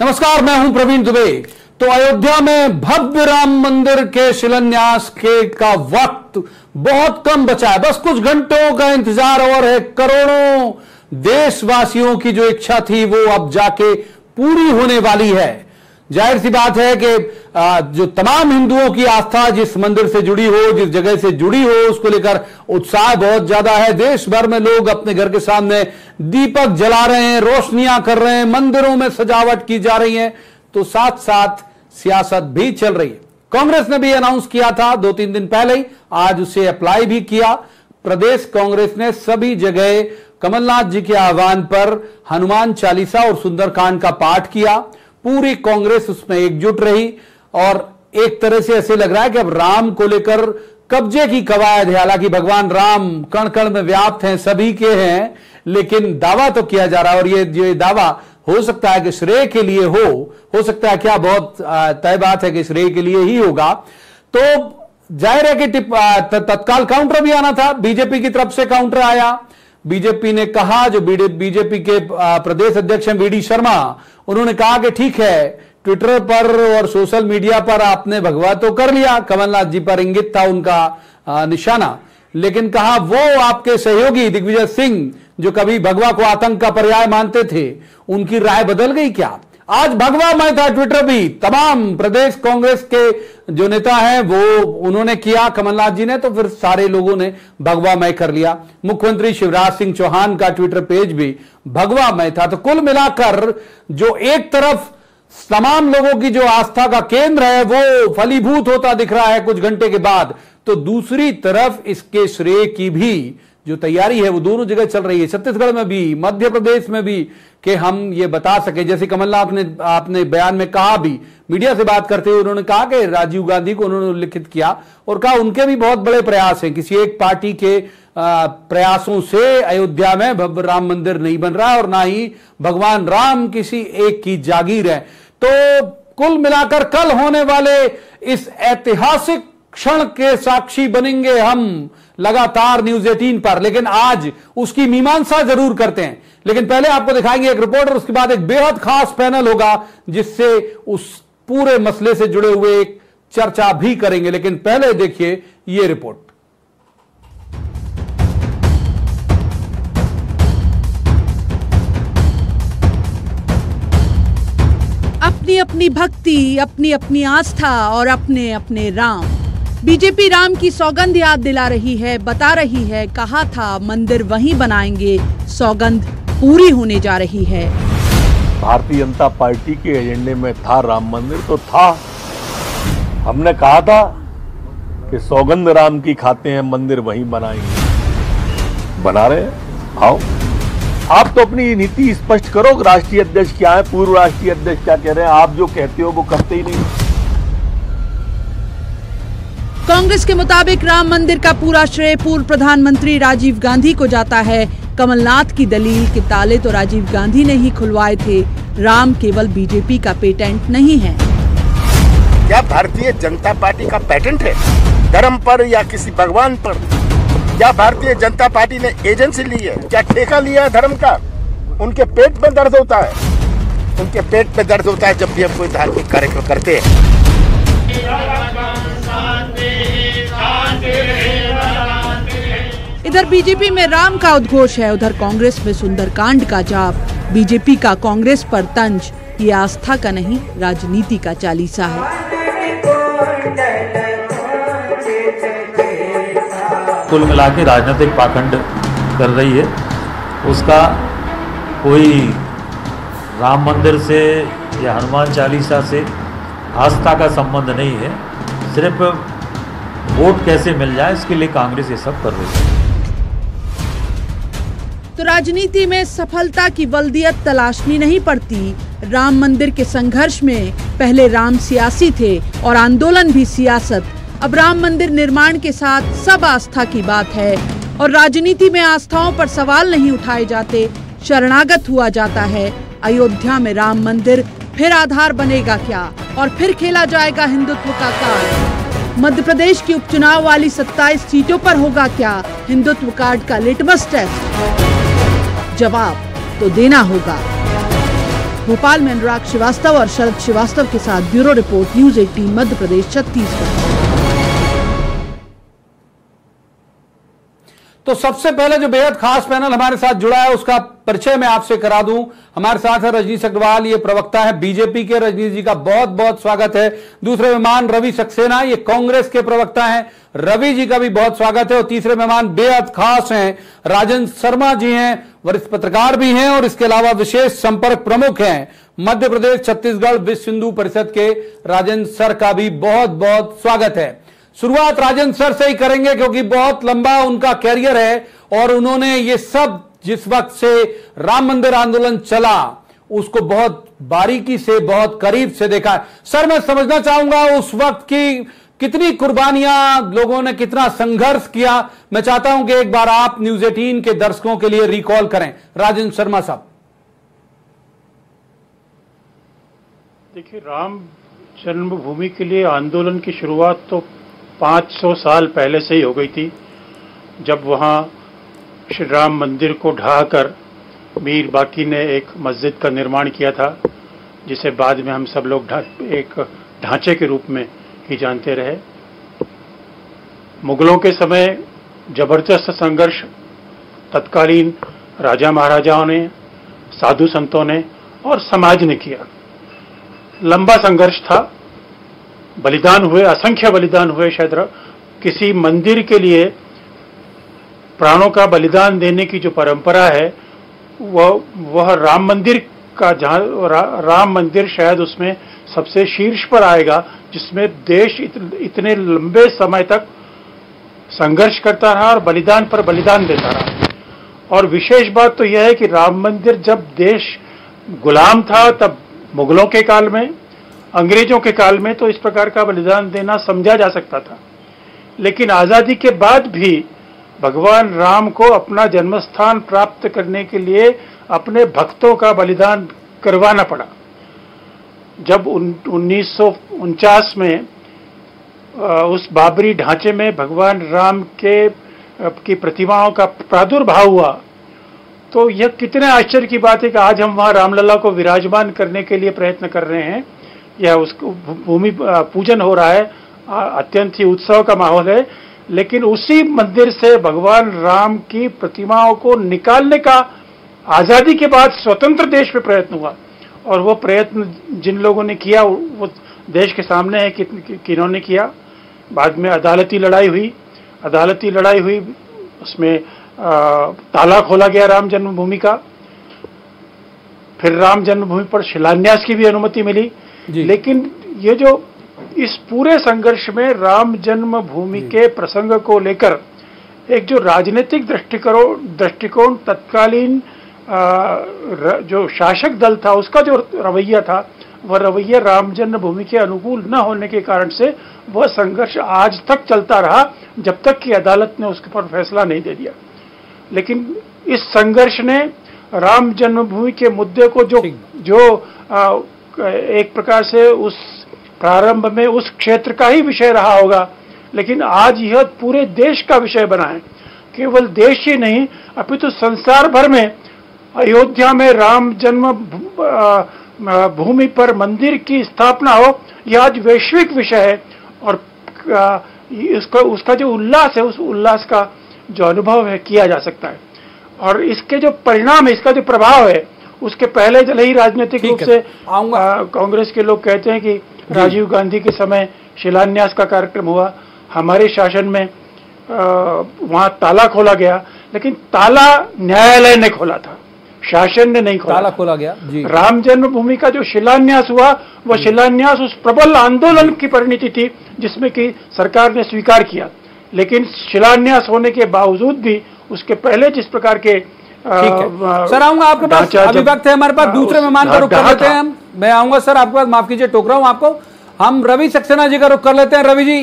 नमस्कार, मैं हूं प्रवीण दुबे। तो अयोध्या में भव्य राम मंदिर के शिलान्यास का वक्त बहुत कम बचा है, बस कुछ घंटों का इंतजार और है। करोड़ों देशवासियों की जो इच्छा थी वो अब जाके पूरी होने वाली है। जाहिर सी बात है कि जो तमाम हिंदुओं की आस्था जिस मंदिर से जुड़ी हो, जिस जगह से जुड़ी हो, उसको लेकर उत्साह बहुत ज्यादा है। देश भर में लोग अपने घर के सामने दीपक जला रहे हैं, रोशनियां कर रहे हैं, मंदिरों में सजावट की जा रही है, तो साथ साथ सियासत भी चल रही है। कांग्रेस ने भी अनाउंस किया था 2-3 दिन पहले ही, आज उसे अप्लाई भी किया। प्रदेश कांग्रेस ने सभी जगह कमलनाथ जी के आह्वान पर हनुमान चालीसा और सुंदरकांड का पाठ किया। पूरी कांग्रेस उसमें एकजुट रही और एक तरह से ऐसे लग रहा है कि अब राम को लेकर कब्जे की कवायद है। हालांकि भगवान राम कण कण में व्याप्त हैं, सभी के हैं, लेकिन दावा तो किया जा रहा है और ये दावा हो सकता है कि श्रेय के लिए हो सकता है क्या, बहुत तय बात है कि श्रेय के लिए ही होगा। तो जाहिर है कि तत्काल काउंटर भी आना था, बीजेपी की तरफ से काउंटर आया। बीजेपी ने कहा, जो बीजेपी के प्रदेश अध्यक्ष हैं वीडी शर्मा, उन्होंने कहा कि ठीक है, ट्विटर पर और सोशल मीडिया पर आपने भगवा तो कर लिया, कमलनाथ जी पर इंगित था उनका निशाना, लेकिन कहा वो आपके सहयोगी दिग्विजय सिंह जो कभी भगवा को आतंक का पर्याय मानते थे, उनकी राय बदल गई क्या? आज भगवा मय था ट्विटर भी, तमाम प्रदेश कांग्रेस के जो नेता हैं वो उन्होंने किया, कमलनाथ जी ने, तो फिर सारे लोगों ने भगवा मय कर लिया। मुख्यमंत्री शिवराज सिंह चौहान का ट्विटर पेज भी भगवा मय था। तो कुल मिलाकर जो एक तरफ तमाम लोगों की जो आस्था का केंद्र है वो फलीभूत होता दिख रहा है कुछ घंटे के बाद, तो दूसरी तरफ इसके श्रेय की भी जो तैयारी है वो दोनों जगह चल रही है, छत्तीसगढ़ में भी, मध्य प्रदेश में भी, कि हम ये बता सके। जैसे कमलनाथ ने आपने बयान में कहा भी, मीडिया से बात करते हुए उन्होंने कहा कि राजीव गांधी को उन्होंने उल्लेखित किया और कहा उनके भी बहुत बड़े प्रयास हैं, किसी एक पार्टी के प्रयासों से अयोध्या में भव्य राम मंदिर नहीं बन रहा और ना ही भगवान राम किसी एक की जागीर है। तो कुल मिलाकर कल होने वाले इस ऐतिहासिक क्षण के साक्षी बनेंगे हम लगातार न्यूज 18 पर, लेकिन आज उसकी मीमांसा जरूर करते हैं। लेकिन पहले आपको दिखाएंगे एक रिपोर्ट और उसके बाद एक बेहद खास पैनल होगा जिससे उस पूरे मसले से जुड़े हुए एक चर्चा भी करेंगे। लेकिन पहले देखिए ये रिपोर्ट। अपनी अपनी भक्ति, अपनी अपनी आस्था और अपने अपने राम। बीजेपी राम की सौगंध याद दिला रही है, बता रही है, कहा था मंदिर वहीं बनाएंगे, सौगंध पूरी होने जा रही है। भारतीय जनता पार्टी के एजेंडे में था राम मंदिर, तो था। हमने कहा था कि सौगंध राम की खाते हैं, मंदिर वहीं बनाएंगे, बना रहे हैं। आओ, आप तो अपनी नीति स्पष्ट करो। राष्ट्रीय अध्यक्ष क्या है, पूर्व राष्ट्रीय अध्यक्ष क्या कह रहे हैं? आप जो कहते हो वो करते ही नहीं। कांग्रेस के मुताबिक राम मंदिर का पूरा श्रेय पूर्व प्रधानमंत्री राजीव गांधी को जाता है। कमलनाथ की दलील कि ताले तो राजीव गांधी ने ही खुलवाए थे, राम केवल बीजेपी का पेटेंट नहीं है। क्या भारतीय जनता पार्टी का पेटेंट है धर्म पर या किसी भगवान पर? क्या भारतीय जनता पार्टी ने एजेंसी ली है? क्या ठेका लिया है धर्म का? उनके पेट में दर्द होता है, उनके पेट में दर्द होता है जब भी हम कोई धार्मिक कार्यक्रम करते हैं। इधर बीजेपी में राम का उद्घोष है, उधर कांग्रेस में सुंदरकांड का जाप। बीजेपी का कांग्रेस पर तंज, ये आस्था का नहीं राजनीति का चालीसा है। कुल मिला के राजनीतिक पाखंड कर रही है, उसका कोई राम मंदिर से या हनुमान चालीसा से आस्था का संबंध नहीं है। सिर्फ वोट कैसे मिल जाए इसके लिए कांग्रेस ये सब कर रही है। तो राजनीति में सफलता की वल्दियत तलाशनी नहीं पड़ती। राम मंदिर के संघर्ष में पहले राम सियासी थे और आंदोलन भी सियासत। अब राम मंदिर निर्माण के साथ सब आस्था की बात है और राजनीति में आस्थाओं पर सवाल नहीं उठाए जाते, शरणागत हुआ जाता है। अयोध्या में राम मंदिर फिर आधार बनेगा क्या और फिर खेला जाएगा हिंदुत्व का कार्ड? मध्य प्रदेश की उपचुनाव वाली 27 सीटों पर होगा क्या हिंदुत्व कार्ड का लिटमस टेस्ट? जवाब तो देना होगा। भोपाल में अनुराग श्रीवास्तव और शरद श्रीवास्तव के साथ bureau report, news 18 Madhya Pradesh, Chhattisgarh. तो सबसे पहले जो बेहद खास पैनल हमारे साथ जुड़ा है उसका परिचय मैं आपसे करा दूं। हमारे साथ है रजनीश अग्रवाल, ये प्रवक्ता है बीजेपी के। रजनीश जी का बहुत बहुत स्वागत है। दूसरे मेहमान रवि सक्सेना, ये कांग्रेस के प्रवक्ता हैं। रवि जी का भी बहुत स्वागत है। और तीसरे मेहमान बेहद खास हैं, राजन शर्मा जी हैं, वरिष्ठ पत्रकार भी हैं और इसके अलावा विशेष संपर्क प्रमुख हैं मध्य प्रदेश छत्तीसगढ़ विश्व हिंदू परिषद के। राजन सर का भी बहुत बहुत स्वागत है। शुरुआत राजन सर से ही करेंगे क्योंकि बहुत लंबा उनका कैरियर है और उन्होंने ये सब जिस वक्त से राम मंदिर आंदोलन चला उसको बहुत बारीकी से, बहुत करीब से देखा है। सर, मैं समझना चाहूंगा उस वक्त की कितनी कुर्बानियां लोगों ने, कितना संघर्ष किया। मैं चाहता हूं कि एक बार आप न्यूज 18 के दर्शकों के लिए रिकॉल करें। राजन शर्मा साहब। देखिए, राम जन्मभूमि के लिए आंदोलन की शुरुआत तो 500 साल पहले से ही हो गई थी, जब वहाँ श्री राम मंदिर को ढहाकर मीर बाकी ने एक मस्जिद का निर्माण किया था, जिसे बाद में हम सब लोग एक ढांचे के रूप में ही जानते रहे। मुगलों के समय जबरदस्त संघर्ष तत्कालीन राजा महाराजाओं ने, साधु संतों ने और समाज ने किया। लंबा संघर्ष था, बलिदान हुए, असंख्य बलिदान हुए। शायद किसी मंदिर के लिए प्राणों का बलिदान देने की जो परंपरा है वह राम मंदिर का, जहां राम मंदिर शायद उसमें सबसे शीर्ष पर आएगा, जिसमें देश इतने लंबे समय तक संघर्ष करता रहा और बलिदान पर बलिदान देता रहा। और विशेष बात तो यह है कि राम मंदिर जब देश गुलाम था, तब मुगलों के काल में, अंग्रेजों के काल में तो इस प्रकार का बलिदान देना समझा जा सकता था, लेकिन आजादी के बाद भी भगवान राम को अपना जन्मस्थान प्राप्त करने के लिए अपने भक्तों का बलिदान करवाना पड़ा। जब 1949 में उस बाबरी ढांचे में भगवान राम की प्रतिमाओं का प्रादुर्भाव हुआ, तो यह कितने आश्चर्य की बात है कि आज हम वहां रामलला को विराजमान करने के लिए प्रयत्न कर रहे हैं। यह उसको भूमि पूजन हो रहा है, अत्यंत ही उत्सव का माहौल है, लेकिन उसी मंदिर से भगवान राम की प्रतिमाओं को निकालने का आजादी के बाद स्वतंत्र देश में प्रयत्न हुआ। और वो प्रयत्न जिन लोगों ने किया वो देश के सामने है कि किन्होंने किया। बाद में अदालती लड़ाई हुई, उसमें ताला खोला गया राम जन्मभूमि का। फिर राम जन्मभूमि पर शिलान्यास की भी अनुमति मिली। लेकिन ये जो इस पूरे संघर्ष में राम जन्मभूमि के प्रसंग को लेकर एक जो राजनीतिक दृष्टिकोण तत्कालीन जो शासक दल था उसका जो रवैया था, वह रवैया राम जन्मभूमि के अनुकूल न होने के कारण से वह संघर्ष आज तक चलता रहा, जब तक कि अदालत ने उसके पर फैसला नहीं दे दिया। लेकिन इस संघर्ष ने राम जन्मभूमि के मुद्दे को जो एक प्रकार से उस प्रारंभ में उस क्षेत्र का ही विषय रहा होगा, लेकिन आज यह पूरे देश का विषय बना है। केवल देश ही नहीं अपितु संसार भर में अयोध्या में राम जन्म भूमि पर मंदिर की स्थापना हो, यह आज वैश्विक विषय है। और उसका जो उल्लास है, उस उल्लास का जो अनुभव है किया जा सकता है। और इसके जो परिणाम है, इसका जो प्रभाव है, उसके पहले चले ही राजनीतिक रूप से कांग्रेस के लोग कहते हैं कि राजीव गांधी के समय शिलान्यास का कार्यक्रम हुआ, हमारे शासन में वहां ताला खोला गया, लेकिन ताला न्यायालय ने खोला था, शासन ने नहीं खोला। ताला खोला गया जी। राम जन्मभूमि का जो शिलान्यास हुआ, वह शिलान्यास उस प्रबल आंदोलन की परिणति थी जिसमें कि सरकार ने स्वीकार किया। लेकिन शिलान्यास होने के बावजूद भी उसके पहले जिस प्रकार के सर आऊंगा आपके पास, अभी वक्त है हमारे पास, दूसरे मेहमान का रुख कर लेते हैं हम। मैं आऊंगा सर आपके पास, माफ कीजिए टोक रहा हूं आपको। हम रवि सक्सेना जी का रुख कर लेते हैं। रवि जी,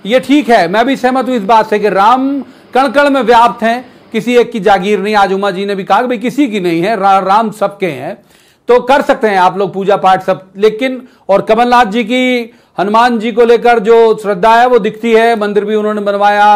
ये ठीक है, मैं भी सहमत हूं इस बात से कि राम कण कण में व्याप्त हैं, किसी एक की जागीर नहीं। आज उमा जी ने भी कहा कि भाई किसी की नहीं है, राम सबके हैं, तो कर सकते हैं आप लोग पूजा पाठ सब। लेकिन और कमलनाथ जी की हनुमान जी को लेकर जो श्रद्धा है वो दिखती है। मंदिर भी उन्होंने बनवाया,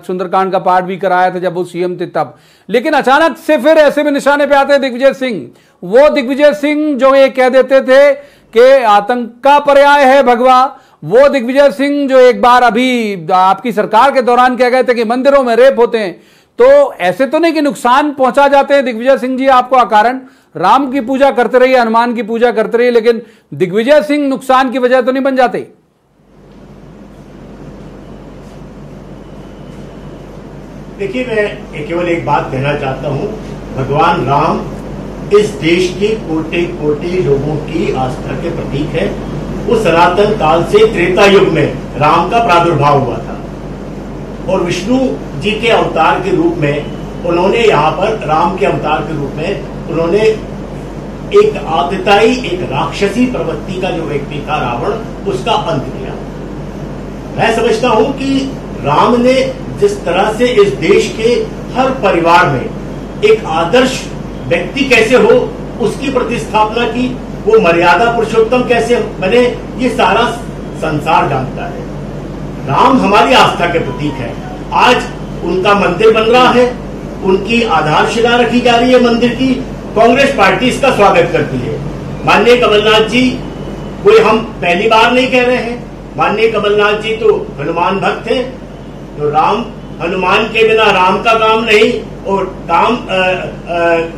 सुंदरकांड का पाठ भी कराया था जब वो सीएम थे तब। लेकिन अचानक से फिर ऐसे में निशाने पे आते हैं दिग्विजय सिंह। वो दिग्विजय सिंह जो ये कह देते थे कि आतंक का पर्याय है भगवा, वो दिग्विजय सिंह जो एक बार अभी आपकी सरकार के दौरान कह गए थे कि मंदिरों में रेप होते हैं, तो ऐसे तो नहीं कि नुकसान पहुंचा जाते हैं दिग्विजय सिंह जी आपको अकारण। राम की पूजा करते रहिए, हनुमान की पूजा करते रहिए, लेकिन दिग्विजय सिंह नुकसान की वजह तो नहीं बन जाते। देखिए, मैं केवल एक बात कहना चाहता हूं, भगवान राम इस देश के कोटि कोटि लोगों की आस्था के प्रतीक है। वो सनातन काल से त्रेता युग में राम का प्रादुर्भाव हुआ था और विष्णु जी के अवतार के रूप में उन्होंने यहाँ पर राम के अवतार के रूप में उन्होंने एक आतताई, एक राक्षसी प्रवृत्ति का जो व्यक्ति था रावण, उसका अंत किया। मैं समझता हूं कि राम ने जिस तरह से इस देश के हर परिवार में एक आदर्श व्यक्ति कैसे हो उसकी प्रतिस्थापना की, वो मर्यादा पुरुषोत्तम कैसे बने, ये सारा संसार जानता है। राम हमारी आस्था के प्रतीक है। आज उनका मंदिर बन रहा है, उनकी आधारशिला रखी जा रही है मंदिर की। कांग्रेस पार्टी इसका स्वागत करती है। माननीय कमलनाथ जी कोई हम पहली बार नहीं कह रहे हैं, माननीय कमलनाथ जी तो हनुमान भक्त हैं। तो राम, हनुमान के बिना राम का काम नहीं, और काम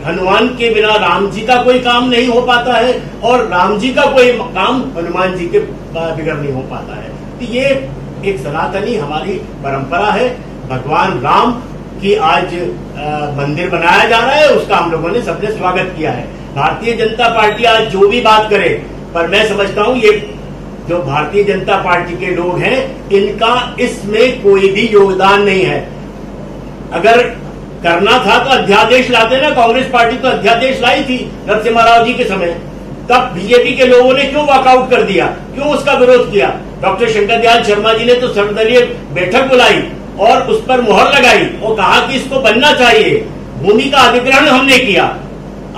हनुमान के बिना राम जी का कोई काम नहीं हो पाता है, और राम जी का कोई काम हनुमान जी के बिगड़ नहीं हो पाता है। तो ये एक सनातनी हमारी परंपरा है। भगवान राम की आज मंदिर बनाया जा रहा है, उसका हम लोगों ने सबने स्वागत किया है। भारतीय जनता पार्टी आज जो भी बात करे, पर मैं समझता हूं ये जो भारतीय जनता पार्टी के लोग हैं, इनका इसमें कोई भी योगदान नहीं है। अगर करना था तो अध्यादेश लाते ना, कांग्रेस पार्टी तो अध्यादेश लाई थी नरसिम्हा राव जी के समय, तब बीजेपी के लोगों ने क्यों वॉकआउट कर दिया, क्यों उसका विरोध किया? डॉक्टर शंकर दयाल शर्मा जी ने तो सर्वदलीय बैठक बुलाई और उस पर मुहर लगाई और कहा कि इसको बनना चाहिए। भूमि का अधिग्रहण हमने किया।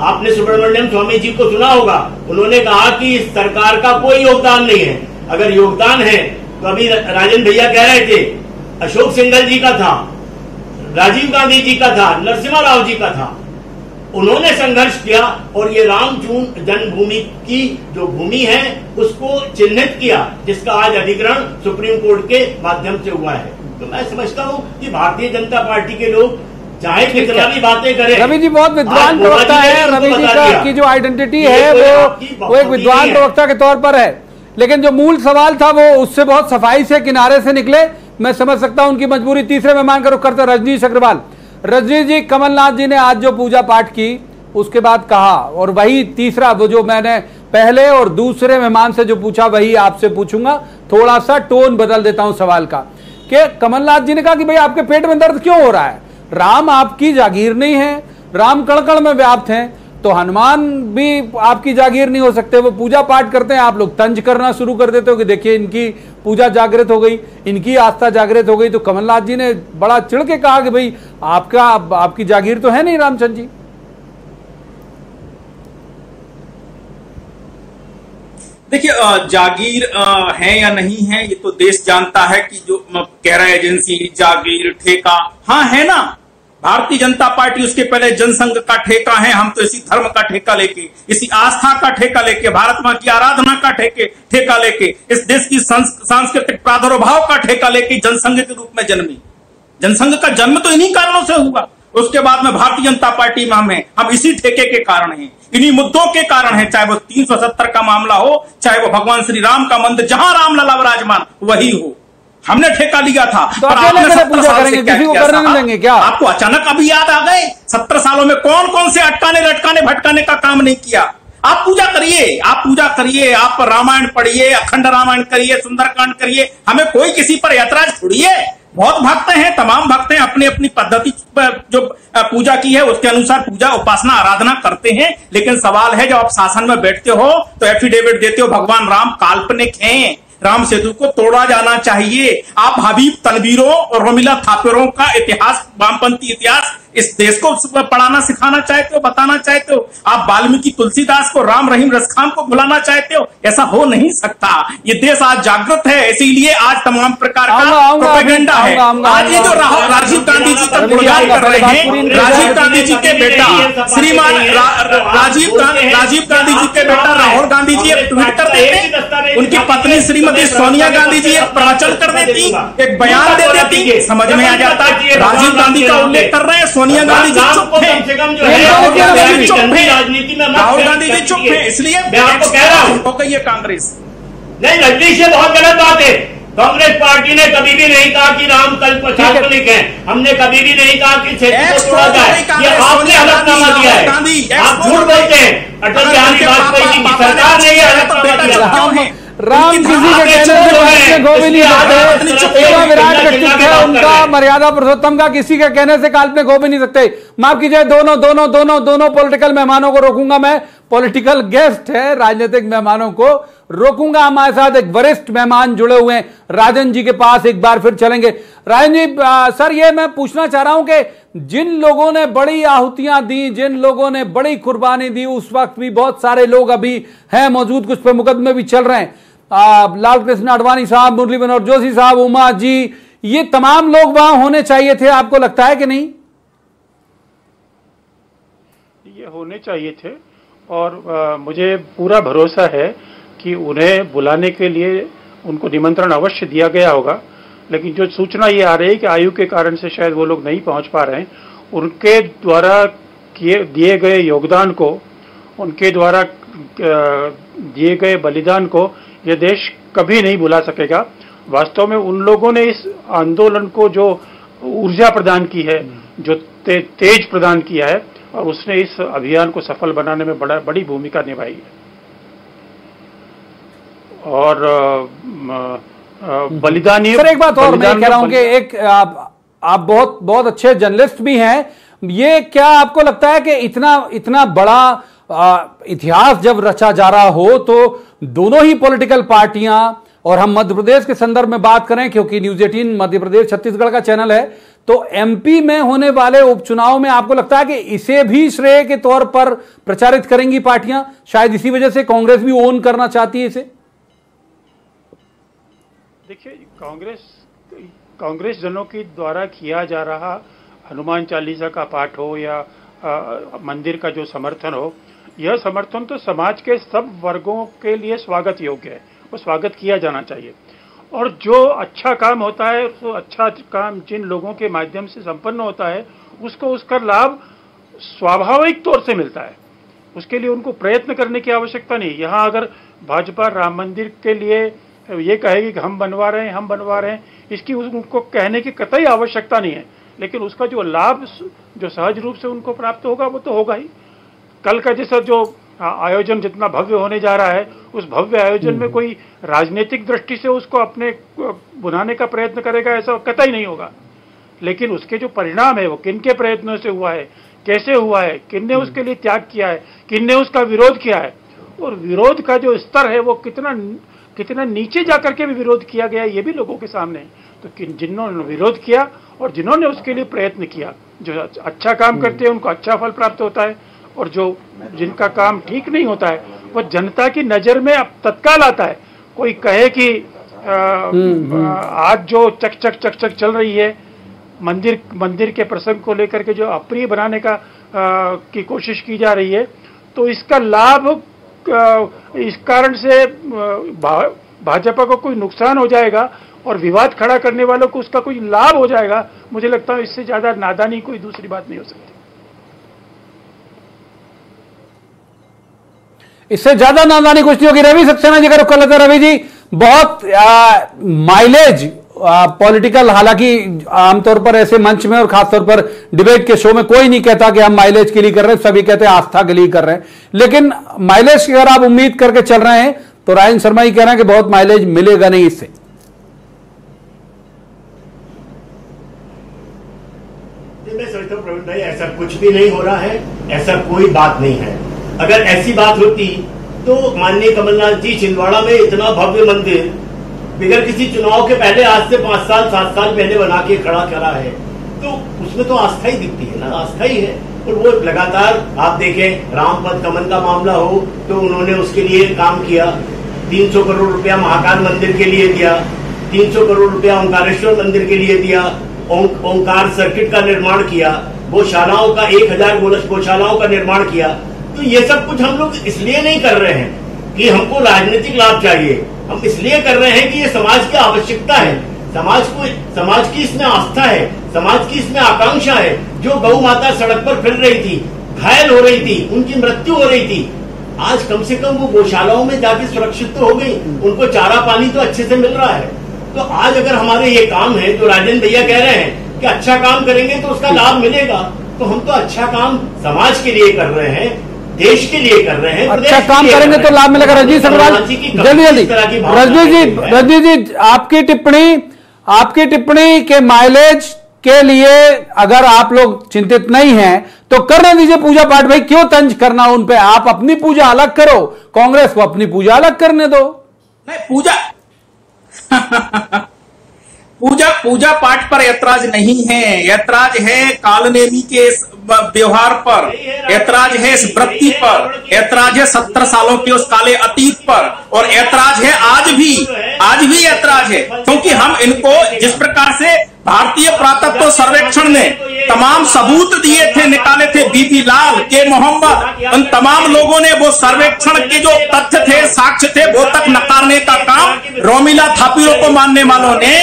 आपने सुब्रमण्यम स्वामी जी को सुना होगा, उन्होंने कहा कि इस सरकार का कोई योगदान नहीं है। अगर योगदान है तो अभी राजन भैया कह रहे थे, अशोक सिंघल जी का था, राजीव गांधी जी का था, नरसिम्हा राव जी का था। उन्होंने संघर्ष किया और ये राम जन्मभूमि की जो भूमि है उसको चिन्हित किया, जिसका आज अधिग्रहण सुप्रीम कोर्ट के माध्यम से हुआ है। तो मैं समझता हूं कि भारतीय जनता पार्टी के लोग चाहे कितना भी बातें करें। रवि जी बहुत विद्वान प्रवक्ता है, रवि जी की जो आइडेंटिटी है वो एक विद्वान प्रवक्ता के तौर पर है, लेकिन जो मूल सवाल था वो उससे बहुत सफाई से किनारे से निकले। मैं समझ सकता हूं उनकी मजबूरी। तीसरे मेहमान का रुख करते रजनीश अग्रवाल। रजनीश जी, कमलनाथ जी ने आज जो पूजा पाठ की उसके बाद कहा, और वही तीसरा वो जो मैंने पहले और दूसरे मेहमान से जो पूछा वही आपसे पूछूंगा, थोड़ा सा टोन बदल देता हूं सवाल का, कि कमलनाथ जी ने कहा कि भाई आपके पेट में दर्द क्यों हो रहा है? राम आपकी जागीर नहीं है, राम कण कण में व्याप्त हैं, तो हनुमान भी आपकी जागीर नहीं हो सकते। वो पूजा पाठ करते हैं, आप लोग तंज करना शुरू कर देते हो कि देखिए इनकी पूजा जागृत हो गई, इनकी आस्था जागृत हो गई। तो कमलनाथ जी ने बड़ा चिढ़ के कहा कि भाई आपकी जागीर तो है नहीं रामचंद्र जी। देखिए, जागीर है या नहीं है ये तो देश जानता है। कि जो कह रहा है एजेंसी जागीर ठेका, हाँ है ना। भारतीय जनता पार्टी उसके पहले जनसंघ का ठेका है। हम तो इसी धर्म का ठेका लेके, इसी आस्था का ठेका लेके, भारत मां की आराधना का ठेका लेके, इस देश की सांस्कृतिक प्रादुर्भाव का ठेका लेके जनसंघ के रूप में जन्मी। जनसंघ का जन्म तो इन्हीं कारणों से हुआ। उसके बाद में भारतीय जनता पार्टी में हम इसी ठेके के कारण हैं, इन्हीं मुद्दों के कारण है। चाहे वो 370 का मामला हो, चाहे वो भगवान श्री राम का मंदिर, जहां राम लला विराजमान वही हो, हमने ठेका लिया था। तो आपने 70 साल से किसी को करने नहीं देंगे क्या? आपको अचानक अभी याद आ गए? 70 सालों में कौन कौन से अटकाने लटकाने भटकाने का काम नहीं किया? आप पूजा करिए, आप पूजा करिए, आप रामायण पढ़िए, अखंड रामायण करिए, सुंदरकांड करिए, हमें कोई किसी पर ऐतराज थोड़ी है। बहुत भक्त हैं, तमाम भक्त हैं, अपनी अपनी पद्धति पर जो पूजा की है उसके अनुसार पूजा उपासना आराधना करते हैं। लेकिन सवाल है, जब आप शासन में बैठते हो तो एफिडेविट देते हो भगवान राम काल्पनिक हैं, राम सेतु को तोड़ा जाना चाहिए। आप हबीब तनवीरों और रोमिला थापेरों का इतिहास, वामपंथी इतिहास इस देश को पढ़ाना सिखाना चाहते हो, बताना चाहते हो? आप वाल्मीकि तुलसीदास को, राम रहीम रसखान को भुलाना चाहते हो? ऐसा हो नहीं सकता। ये देश आज जागृत है, इसीलिए आज तमाम प्रकार का प्रोपेगेंडा है। आज ये जो राजीव गांधी जी का गुणगान कर रहे हैं, राजीव गांधी जी के बेटा श्रीमान राजीव गांधी जी के बेटा राहुल गांधी जी एक ट्वीट कर देते, उनकी पत्नी श्रीमती सोनिया गांधी जी एक प्रवचन कर देती, एक बयान दे देती, समझ में आ जाता। राजीव गांधी का उल्लेख कर रहे हैं, सोनिया गांधी जी चुप है, राहुल गांधी जी चुप है, राहुल गांधी जी चुप है, इसलिए आपको कह रहा हूं हो गई है कांग्रेस। नहीं रजनीश, ये बहुत गलत बात है। कांग्रेस पार्टी ने कभी भी नहीं कहा कि राम कल्प काल्पनिक है। हमने कभी भी नहीं कहा कि क्षेत्र को तोड़ा जाए। ये आपने हलफनामा दिया है, आप झूठ बोलते हैं। अटल बिहारी वाजपेयी जी की सरकार ने ये हलफनामा दिया। राम किसी के कहने से गो भी नहीं सकते, विराट व्यक्तित्व है उनका, मर्यादा पुरुषोत्तम का, किसी के कहने से काल्पनिक हो भी नहीं सकते। माफ कीजिए, दोनों पॉलिटिकल मेहमानों को रोकूंगा मैं। पॉलिटिकल गेस्ट है, राजनीतिक मेहमानों को रोकूंगा। हमारे साथ एक वरिष्ठ मेहमान जुड़े हुए हैं, राजन जी के पास एक बार फिर चलेंगे। राजन जी, सर ये मैं पूछना चाह रहा हूं कि जिन लोगों ने बड़ी आहुतियां दी, जिन लोगों ने बड़ी कुर्बानी दी, उस वक्त भी बहुत सारे लोग अभी हैं मौजूद, कुछ पे मुकदमे भी चल रहे हैं। लाल कृष्ण आडवाणी साहब, मुरली मनोहर जोशी साहब, उमा जी, ये तमाम लोग वहां होने चाहिए थे, आपको लगता है कि नहीं? ये होने चाहिए थे और मुझे पूरा भरोसा है कि उन्हें बुलाने के लिए उनको निमंत्रण अवश्य दिया गया होगा। लेकिन जो सूचना ये आ रही है कि आयु के कारण से शायद वो लोग नहीं पहुंच पा रहे हैं। उनके द्वारा दिए गए योगदान को, उनके द्वारा दिए गए बलिदान को ये देश कभी नहीं भुला सकेगा। वास्तव में उन लोगों ने इस आंदोलन को जो ऊर्जा प्रदान की है, जो तेज प्रदान किया है, और उसने इस अभियान को सफल बनाने में बड़ी भूमिका निभाई है। और बलिदानी, सर एक बात और मैं कह रहा हूं कि एक आप बहुत अच्छे जर्नलिस्ट भी हैं। ये क्या आपको लगता है कि इतना बड़ा इतिहास जब रचा जा रहा हो तो दोनों ही पॉलिटिकल पार्टियां, और हम मध्य प्रदेश के संदर्भ में बात करें क्योंकि न्यूज 18 मध्य प्रदेश छत्तीसगढ़ का चैनल है, तो एमपी में होने वाले उपचुनाव में आपको लगता है कि इसे भी श्रेय के तौर पर प्रचारित करेंगी पार्टियां? शायद इसी वजह से कांग्रेस भी ओन करना चाहती है इसे। देखिए, कांग्रेस जनों के द्वारा किया जा रहा हनुमान चालीसा का पाठ हो या मंदिर का जो समर्थन हो, यह समर्थन तो समाज के सब वर्गों के लिए स्वागत योग्य है, वो स्वागत किया जाना चाहिए। और जो अच्छा काम होता है, तो अच्छा काम जिन लोगों के माध्यम से संपन्न होता है, उसको उसका लाभ स्वाभाविक तौर से मिलता है। उसके लिए उनको प्रयत्न करने की आवश्यकता नहीं। यहाँ अगर भाजपा राम मंदिर के लिए ये कहेगी कि हम बनवा रहे हैं, इसकी उनको कहने की कतई आवश्यकता नहीं है। लेकिन उसका जो लाभ जो सहज रूप से उनको प्राप्त होगा वो तो होगा ही। कल का जैसा जो आयोजन जितना भव्य होने जा रहा है, उस भव्य आयोजन में कोई राजनीतिक दृष्टि से उसको अपने बुनाने का प्रयत्न करेगा, ऐसा कतई नहीं होगा। लेकिन उसके जो परिणाम है वो किनके प्रयत्नों से हुआ है, कैसे हुआ है, किनने उसके लिए त्याग किया है, किनने उसका विरोध किया है, और विरोध का जो स्तर है वो कितना नीचे जाकर के भी विरोध किया गया है, ये भी लोगों के सामने है। तो जिन्होंने विरोध किया और जिन्होंने उसके लिए प्रयत्न किया, जो अच्छा काम करते हैं उनको अच्छा फल प्राप्त होता है, और जिनका काम ठीक नहीं होता है वो जनता की नजर में अब तत्काल आता है। कोई कहे कि आज जो चक चल रही है मंदिर के प्रसंग को लेकर के जो अप्रिय बनाने की कोशिश की जा रही है, तो इसका लाभ इस कारण से भाजपा को कोई नुकसान हो जाएगा और विवाद खड़ा करने वालों को उसका कोई लाभ हो जाएगा। मुझे लगता है इससे ज्यादा नादानी कोई दूसरी बात नहीं हो सकती। इससे ज्यादा नादानी कुछ नहीं होगी। रवि सक्सेना जी का रुख कर लेते हैं। रवि जी, बहुत माइलेज पॉलिटिकल, हालांकि आमतौर पर ऐसे मंच में और खासतौर पर डिबेट के शो में कोई नहीं कहता कि हम माइलेज के लिए कर रहे हैं, सभी कहते हैं आस्था के लिए कर रहे हैं। लेकिन माइलेज की अगर आप उम्मीद करके चल रहे हैं तो राजन शर्मा ही कह रहे हैं कि बहुत माइलेज मिलेगा नहीं इससे। मैं समझता हूं प्रवीण भाई, ऐसा कुछ भी नहीं हो रहा है, ऐसा कोई बात नहीं है। अगर ऐसी बात होती तो माननीय कमलनाथ जी छिंदवाड़ा में इतना भव्य मंदिर बिगड़ किसी चुनाव के पहले, आज से 5 साल 7 साल पहले बना के खड़ा करा है। तो उसमें तो आस्था ही दिखती है ना, आस्था ही है। और वो लगातार आप देखें, रामपद कमन का मामला हो तो उन्होंने उसके लिए काम किया, 300 करोड़ रुपया महाकाल मंदिर के लिए दिया, 300 करोड़ रुपया ओंकारेश्वर मंदिर के लिए दिया, ओंकार सर्किट का निर्माण किया, गौशालाओं का 1000 गौशालाओं का निर्माण किया। तो ये सब कुछ हम लोग इसलिए नहीं कर रहे हैं कि हमको राजनीतिक लाभ चाहिए, हम इसलिए कर रहे हैं कि ये समाज की आवश्यकता है, समाज की इसमें आस्था है, समाज की इसमें आकांक्षा है। जो गौ माता सड़क पर फिर रही थी, घायल हो रही थी, उनकी मृत्यु हो रही थी, आज कम से कम वो गौशालाओं में जाके सुरक्षित तो हो गई, उनको चारा पानी तो अच्छे से मिल रहा है। तो आज अगर हमारे ये काम है जो राजेंद्र भैया कह रहे हैं कि अच्छा काम करेंगे तो उसका लाभ मिलेगा, तो हम तो अच्छा काम समाज के लिए कर रहे हैं, देश के लिए कर रहे हैं, अच्छा काम करेंगे तो लाभ मिलेगा। रजनीश अग्रवाल जल्दी रजनीश जी आपकी टिप्पणी के माइलेज के लिए अगर आप लोग चिंतित नहीं हैं तो करने दीजिए पूजा पाठ। भाई क्यों तंज करना उन पे, आप अपनी पूजा अलग करो, कांग्रेस को अपनी पूजा अलग करने दो। नहीं पूजा पाठ पर ऐतराज नहीं है, ऐतराज है कालनेमी के व्यवहार पर, ऐतराज है इस वृत्ति पर, ऐतराज है 17 सालों के उस काले अतीत पर, और ऐतराज है आज भी ऐतराज है। क्योंकि हम इनको जिस प्रकार से भारतीय पुरातत्व सर्वेक्षण ने तमाम सबूत दिए थे, निकाले थे, बीबी लाल के मोहम्मद, उन तमाम लोगों ने वो सर्वेक्षण के जो तथ्य थे, साक्ष्य थे, वो तक नकारने का काम रोमिला थापीरों को मानने वालों ने,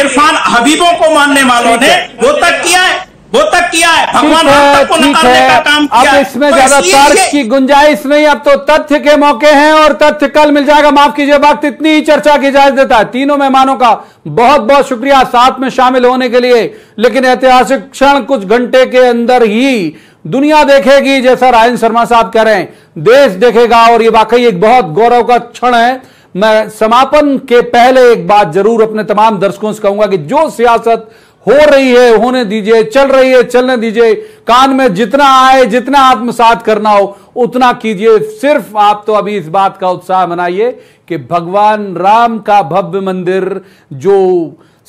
इरफान हबीबों को मानने वालों ने वो तक किया है, भगवान राम तक को नकारने का काम किया है। अब इसमें ज्यादा तर्क की गुंजाइश नहीं, अब तो तथ्य के मौके हैं और तथ्य कल मिल जाएगा। माफ कीजिए, वक्त इतनी ही चर्चा की इजाजत देता है। तीनों मेहमानों का बहुत बहुत शुक्रिया साथ में शामिल होने के लिए। लेकिन ऐतिहासिक क्षण कुछ घंटे के अंदर ही दुनिया देखेगी, जैसा राजन शर्मा साहब कह रहे हैं, देश देखेगा, और ये वाकई एक बहुत गौरव का क्षण है। मैं समापन के पहले एक बात जरूर अपने तमाम दर्शकों से कहूंगा कि जो सियासत हो रही है होने दीजिए, चल रही है चलने दीजिए, कान में जितना आए, जितना आत्मसात करना हो उतना कीजिए। सिर्फ आप तो अभी इस बात का उत्साह मनाइए कि भगवान राम का भव्य मंदिर जो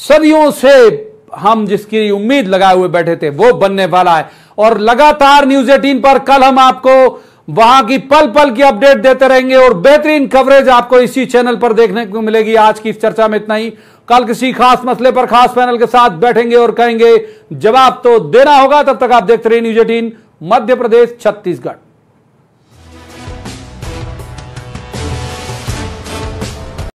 सदियों से हम जिसकी उम्मीद लगाए हुए बैठे थे वो बनने वाला है। और लगातार न्यूज़ 18 पर कल हम आपको वहां की पल पल की अपडेट देते रहेंगे और बेहतरीन कवरेज आपको इसी चैनल पर देखने को मिलेगी। आज की इस चर्चा में इतना ही। कल किसी खास मसले पर खास पैनल के साथ बैठेंगे और कहेंगे जवाब तो देना होगा। तब तक आप देखते रहिए न्यूज़ 18 मध्य प्रदेश छत्तीसगढ़।